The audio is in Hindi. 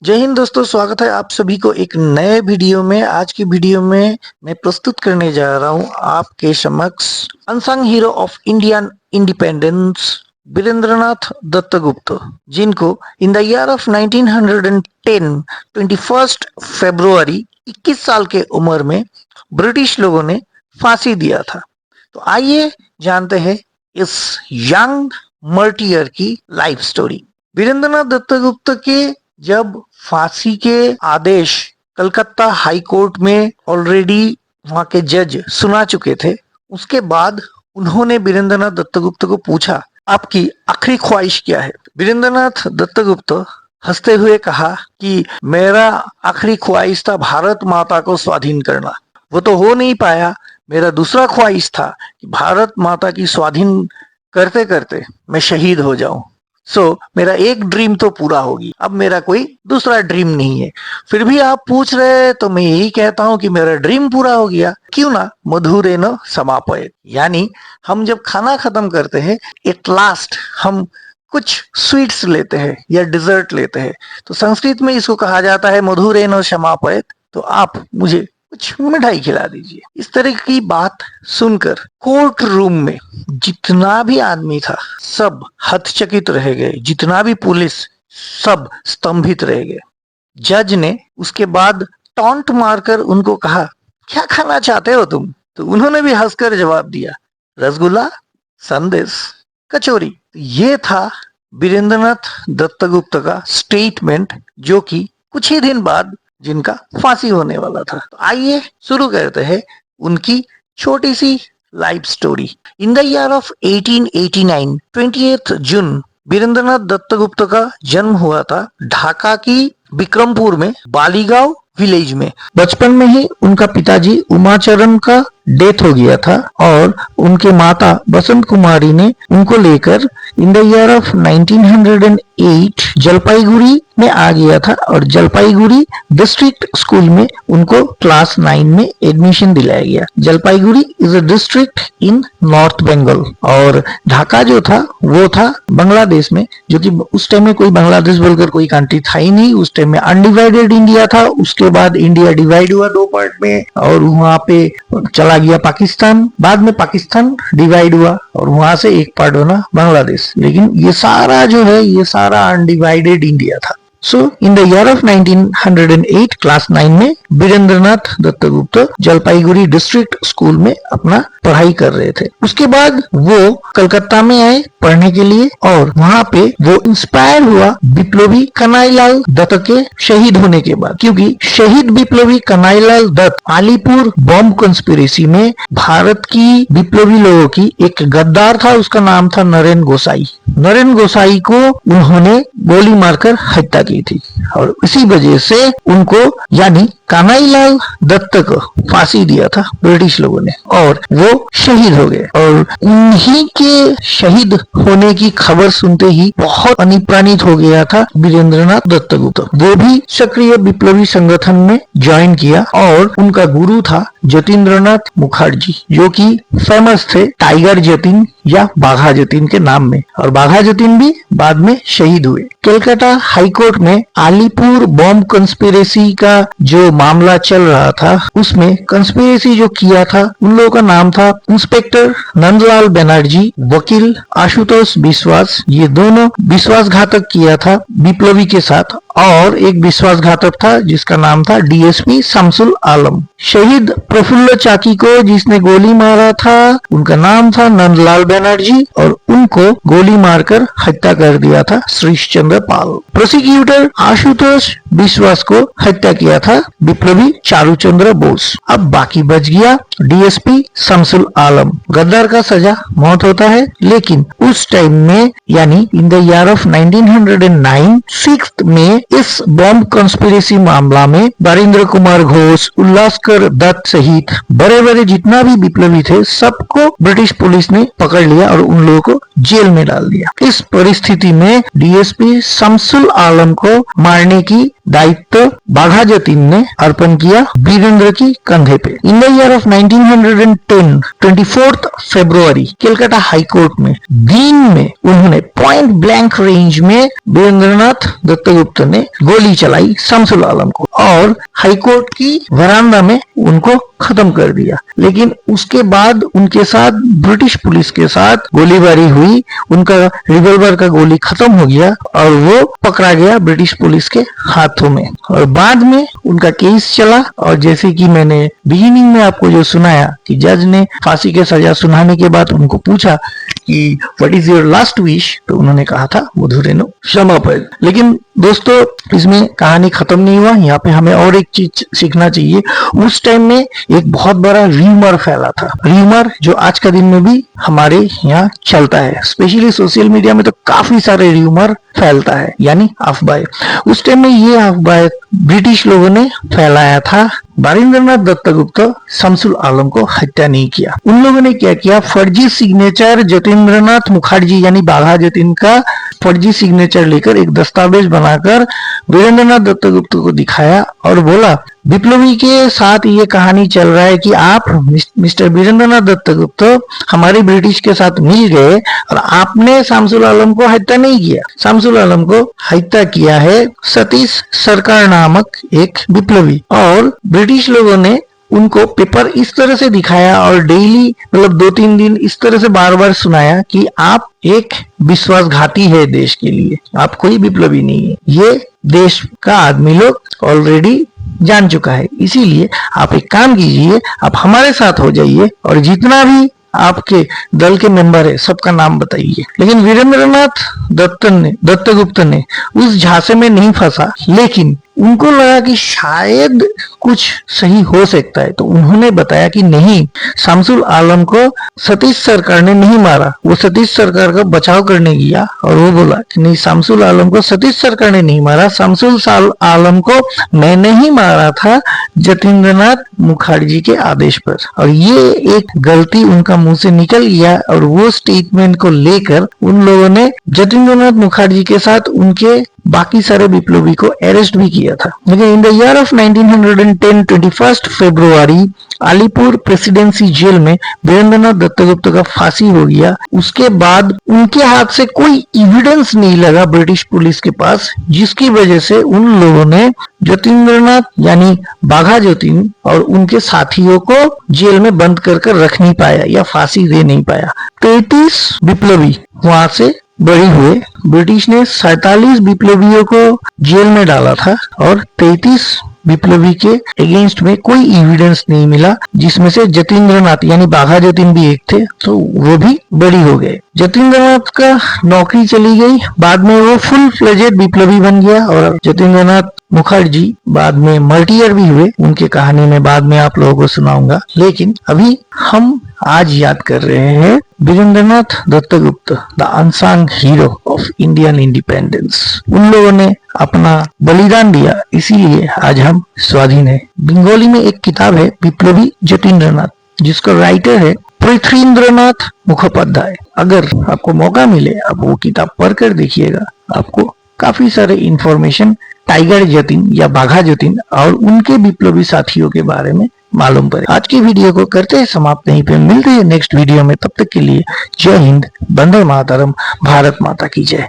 जय हिंद दोस्तों, स्वागत है आप सभी को एक नए वीडियो में। आज की वीडियो में मैं प्रस्तुत करने जा रहा हूं आपके समक्ष unsung hero of Indian independence Virendranath Dattagupta, जिनको इन द ईयर ऑफ 1910 21 फरवरी 21 साल के उम्र में ब्रिटिश लोगों ने फांसी दिया था। तो आइए जानते हैं इस यंग मार्टियर की लाइफ स्टोरी। वीरेंद्रनाथ दत्तगुप्त के जब फांसी के आदेश कलकत्ता हाई कोर्ट में ऑलरेडी वहां के जज सुना चुके थे, उसके बाद उन्होंने वीरेंद्रनाथ दत्तगुप्त को पूछा, आपकी आखिरी ख्वाहिश क्या है? वीरेंद्रनाथ दत्तगुप्त हंसते हुए कहा कि मेरा आखिरी ख्वाहिश था भारत माता को स्वाधीन करना। वो तो हो नहीं पाया। मेरा दूसरा ख्वाहिश था कि भारत माता की स्वाधीन करते करते मैं शहीद हो जाऊं। मेरा एक ड्रीम तो पूरा होगी, अब मेरा कोई दूसरा ड्रीम नहीं है। फिर भी आप पूछ रहे तो मैं यही कहता हूं कि मेरा ड्रीम पूरा हो गया, क्यों ना मधुरेण समापयेत्, यानी हम जब खाना खत्म करते हैं एट लास्ट हम कुछ स्वीट्स लेते हैं या डिजर्ट लेते हैं, तो संस्कृत में इसको कहा जाता है मधुरेण समापयेत्। तो आप मुझे कुछ मिठाई खिला दीजिए। इस तरह की बात सुनकर कोर्ट रूम में जितना भी आदमी था सब हतचकित रह गए, जितना भी पुलिस सब स्तंभित रह गए। जज ने उसके बाद टॉन्ट मारकर उनको कहा, क्या खाना चाहते हो तुम? तो उन्होंने भी हंसकर जवाब दिया, रसगुल्ला, संदेश, कचौरी। ये था वीरेंद्रनाथ दत्तगुप्त का स्टेटमेंट, जो कि कुछ ही दिन बाद जिनका फांसी होने वाला था। तो आइए शुरू करते हैं उनकी छोटी सी life story. In the year of 1889 28 जून वीरेंद्रनाथ दत्तगुप्त का जन्म हुआ था ढाका की बिक्रमपुर में बालीगांव विलेज में। बचपन में ही उनका पिताजी उमाचरण का डेथ हो गया था और उनके माता बसंत कुमारी ने उनको लेकर इन द ईयर ऑफ 1908 जलपाईगुड़ी में आ गया था और जलपाईगुड़ी डिस्ट्रिक्ट स्कूल में उनको क्लास 9 में एडमिशन दिलाया गया। Jalpaiguri is a district in North Bengal और ढाका जो था वो था बांग्लादेश में, जो कि उस टाइम में कोई बांग्लादेश बोलकर कोई कंट्री था ही नहीं। उस टाइम में अनडिवाइडेड इंडिया था। उसके बाद इंडिया डिवाइड हुआ दो पार्ट में और वहां पे चला गया पाकिस्तान। बाद में पाकिस्तान डिवाइड हुआ और वहां से एक पार्ट बना बांग्लादेश। लेकिन ये सारा जो है ये सारा अनडिवाइडेड इंडिया था। इन द ईयर ऑफ 1908 क्लास 9 में वीरेंद्रनाथ दत्तगुप्त जलपाईगुड़ी डिस्ट्रिक्ट स्कूल में अपना पढ़ाई कर रहे थे। उसके बाद वो कलकत्ता में आए पढ़ने के लिए और वहां पे वो इंस्पायर हुआ विप्लवी कन्हैयालाल दत्त के शहीद होने के बाद, क्योंकि शहीद विप्लवी कन्हैयालाल दत्त अलीपुर बॉम्ब कंस्पिरेसी में भारत की विप्लवी लोगों की एक गद्दार था, उसका नाम था नरेन गोसाई। नरेन गोसाई को उन्होंने गोली मारकर हत्या की थी और इसी वजह से उनको यानी कन्हैयालाल दत्त को फांसी दिया था ब्रिटिश लोगों ने और वो शहीद हो गए। और उन्हीं के शहीद होने की खबर सुनते ही बहुत अनुप्राणित हो गया था वीरेंद्रनाथ दत्तगुप्त। वो भी सक्रिय विप्लवी संगठन में ज्वाइन किया और उनका गुरु था जतीन्द्रनाथ मुखर्जी, जो कि फेमस थे टाइगर जतीन या बाघा जतीन के नाम में, और बाघा जतीन भी बाद में शहीद हुए। कलकत्ता हाईकोर्ट में अलीपुर बॉम्ब कंस्पिरेसी का जो मामला चल रहा था, उसमें कंस्पिरेसी जो किया था उन लोगों का नाम था इंस्पेक्टर नंदलाल बनर्जी, वकील आशुतोष विश्वास। ये दोनों विश्वासघातक किया था विप्लवी के साथ, और एक विश्वासघातक था जिसका नाम था डीएसपी शमसुल आलम। शहीद प्रफुल्ल चाकी को जिसने गोली मारा था उनका नाम था नंदलाल बनर्जी और उनको गोली मारकर हत्या कर दिया था श्रीश चंद्र पाल। प्रोसिक्यूटर आशुतोष विश्वास को हत्या किया था विप्लवी चारूचंद्र बोस। अब बाकी बच गया डीएसपी शमसुल आलम। गद्दार का सजा मौत होता है, लेकिन उस टाइम में यानी इन द ईयर ऑफ 1909 6 में इस बॉम्ब कंस्पिरेसी मामला में नरेंद्र कुमार घोष, उल्लासकर दत्त सहित बड़े बड़े जितना भी विप्लवी थे सबको ब्रिटिश पुलिस ने पकड़ लिया और उन लोगों को जेल में डाल दिया। इस परिस्थिति में डीएसपी शमसुल आलम को मारने की दायित्व बाघा जतीन ने अर्पण किया वीरेंद्र की कंधे पे। इन the year of 1910 24 February Calcutta high court में दिन में उन्होंने पॉइंट ब्लैंक रेंज में वीरेंद्रनाथ दत्तगुप्त ने गोली चलाई शमसुल आलम को और हाई कोर्ट की वरांडा में उनको खत्म कर दिया। लेकिन उसके बाद उनके साथ ब्रिटिश पुलिस के साथ गोलीबारी हुई, उनका रिवॉल्वर का गोली खत्म हो गया और वो पकड़ा गया ब्रिटिश पुलिस के हाथों में। और बाद में उनका केस चला और जैसे कि मैंने बिगिनिंग में आपको जो सुनाया कि जज ने फांसी के सजा सुनाने के बाद उनको पूछा कि what is your last wish, तो उन्होंने कहा था मुधुरेनो क्षमा पाए। लेकिन दोस्तों इसमें कहानी खत्म नहीं हुआ, यहाँ पे हमें और एक चीज सीखना चाहिए। उस टाइम में एक बहुत बड़ा र्यूमर फैला था, र्यूमर जो आज का दिन में भी हमारे यहाँ चलता है, स्पेशली सोशल मीडिया में तो काफी सारे र्यूमर फैलता है, यानी अफवाहें। उस टाइम में ये अफवाह ब्रिटिश लोगों ने फैलाया था वीरेंद्रनाथ दत्तगुप्त शमसुल आलम को हत्या नहीं किया। उन लोगों ने क्या किया, फर्जी सिग्नेचर जतींद्रनाथ मुखर्जी यानी बाघा जतीन का फर्जी सिग्नेचर लेकर एक दस्तावेज बनाकर वीरेंद्रनाथ दत्तगुप्त को दिखाया और बोला विप्लवी के साथ ये कहानी चल रहा है कि आप मिस्टर वीरेंद्रनाथ दत्तगुप्त हमारे ब्रिटिश के साथ मिल गए और आपने शमसुल आलम को हत्या नहीं किया। शमसुल आलम को हत्या किया है सतीश सरकार नामक एक विप्लवी। और ब्रिटिश लोगों ने उनको पेपर इस तरह से दिखाया और डेली मतलब 2-3 दिन इस तरह से बार बार सुनाया कि आप एक विश्वासघाती है देश के लिए, आप कोई विप्लवी नहीं है। ये देश का आदमी लोग ऑलरेडी जान चुका है, इसीलिए आप एक काम कीजिए, आप हमारे साथ हो जाइए और जितना भी आपके दल के मेंबर है सबका नाम बताइए। लेकिन वीरेंद्रनाथ दत्तगुप्त ने उस झांसे में नहीं फंसा, लेकिन उनको लगा कि शायद कुछ सही हो सकता है, तो उन्होंने बताया कि नहीं, शमसुल आलम को सतीश सरकार ने नहीं मारा, वो सतीश सरकार का बचाव करने गया। और वो बोला कि नहीं, शमसुल आलम को सतीश सरकार ने नहीं मारा, शमसुल आलम को मैंने ही मारा था जतींद्रनाथ मुखर्जी के आदेश पर। और ये एक गलती उनका मुंह से निकल गया और वो स्टेटमेंट को लेकर उन लोगों ने जतींद्रनाथ मुखर्जी के साथ उनके बाकी सारे विप्लवी को अरेस्ट भी किया था। लेकिन इन द ईयर ऑफ 1910 21 फरवरी अलीपुर प्रेसिडेंसी जेल में वीरेंद्रनाथ दत्तगुप्त का फांसी हो गया। उसके बाद उनके हाथ से कोई एविडेंस नहीं लगा ब्रिटिश पुलिस के पास, जिसकी वजह से उन लोगों ने जतींद्रनाथ यानी बाघा जतीन और उनके साथियों को जेल में बंद कर रख नहीं पाया या फांसी दे नहीं पाया। 33 विप्लवी वहां से बरी हुए। ब्रिटिश ने 47 विप्लवियों को जेल में डाला था और 33 विप्लवी के अगेंस्ट में कोई एविडेंस नहीं मिला, जिसमें से जतींद्रनाथ यानी बाघा जतीन भी एक थे, तो वो भी बरी हो गए। जतींद्रनाथ का नौकरी चली गई, बाद में वो फुल फ्लेजेड विप्लवी बन गया और जतींद्रनाथ मुखर्जी बाद में मर्टियर भी हुए। उनकी कहानी में बाद में आप लोगों को सुनाऊंगा, लेकिन अभी हम आज याद कर रहे हैं Virendranath Dattagupta, the unsung hero of Indian independence. उन लोगों ने अपना बलिदान दिया, इसीलिए आज हम स्वाधीन है। बंगाली में एक किताब है विप्लवी जतींद्रनाथ, जिसका राइटर है पृथ्वीन्द्रनाथ मुखोपाध्याय। अगर आपको मौका मिले आप वो किताब पढ़कर देखिएगा, आपको काफी सारे इंफॉर्मेशन टाइगर जतीन या बाघा जतीन और उनके विप्लवी साथियों के बारे में मालूम पड़े। आज की वीडियो को करते हैं समाप्त, यहीं पे मिलते हैं नेक्स्ट वीडियो में। तब तक के लिए जय हिंद, वंदे मातरम, भारत माता की जय।